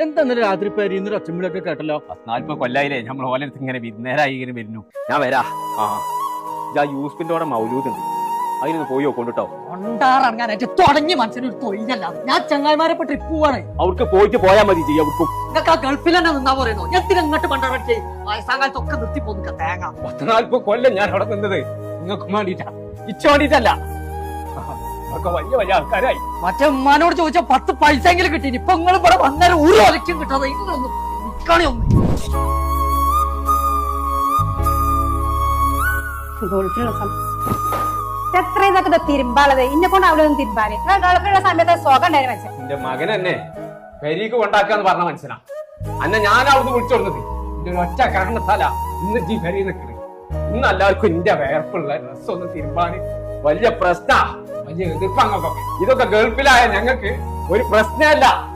എന്താ രാത്രി പേര് ഒച്ചമ്പിളൊക്കെ കേട്ടല്ലോ. 40 കൊല്ലായില്ലേ നമ്മൾ ഓലത്ത് ഇങ്ങനെ വിരുന്നേരായി ഇങ്ങനെ വരുന്നു. ഞാൻ വരാ. യൂസ്പിന്റെ മൗലൂദ് ഉണ്ട്, അതിനൊന്ന് പോയി നോക്കൊണ്ടിട്ടോ. കൊണ്ടാറങ്ങാനായിട്ട് തുടങ്ങി മനസ്സിനൊരു തൊഴിലല്ലാതെ ഞാൻ ചങ്ങായിമാരെ ട്രിപ്പ് പോവാണ്. അവർക്ക് പോയിട്ട് പോയാൽ മതി. ചെയ്യാം അവർക്കും നിങ്ങൾക്ക് ആ ഗൾഫിൽ തന്നെ നിന്നാ പറയുന്നു. എന്തിനാ ഇങ്ങോട്ട് പണ്ടറച്ച് വയസ്സാകാലത്തൊക്കെ നിർത്തി പോന്നിക്ക തേങ്ങ. 40 കൊല്ലം ഞാൻ അവിടെ നിന്നത് നിങ്ങൾക്ക് വേണ്ടിട്ടാ, ഇച്ച വേണ്ടിട്ടല്ല. ഒക്കെ വലിയ വലിയ ആൾക്കാരായി. മറ്റേ ഉമ്മാനോട് ചോദിച്ചാൽ 10 പൈസ എങ്കിലും കിട്ടി. ഇപ്പൊ നിങ്ങൾ ഇവിടെ വന്നേരം ഒരു ഒലക്കും കിട്ടാതെ ഇങ്ങളൊന്നും നിൽക്കണേ ഒന്ന്. എത്ര ഇതൊക്കെ തിരുമ്പാളത് ഇന്നെ കൊണ്ട് അവിടെ ഒന്നും തിരുമ്പാല് ഗൾഫിലുള്ള സമയത്ത് സുഖം ഉണ്ടായിരുന്നു മനസ്സിൽ. എന്റെ മകൻ എന്നെ പെരീക്ക് കൊണ്ടാക്കാന്ന് പറഞ്ഞ മനുഷ്യനാ. അന്നെ ഞാൻ അവിടുന്ന് വിളിച്ചോടുന്നത് എന്റെ ഒരു ഒറ്റ കാരണത്താല ഇന്ന് ഈ പെരി നിൽക്കുന്നത്. ഇന്ന് എല്ലാവർക്കും എന്റെ വേർപ്പുള്ള ഡ്രസ് ഒന്ന് തിരുമ്പാന് വലിയ പ്രശ്ന, വലിയ എതിർപ്പങ്ങൾക്കൊക്കെ. ഇതൊക്കെ ഗൾഫിലായ ഞങ്ങൾക്ക് ഒരു പ്രശ്നമല്ല.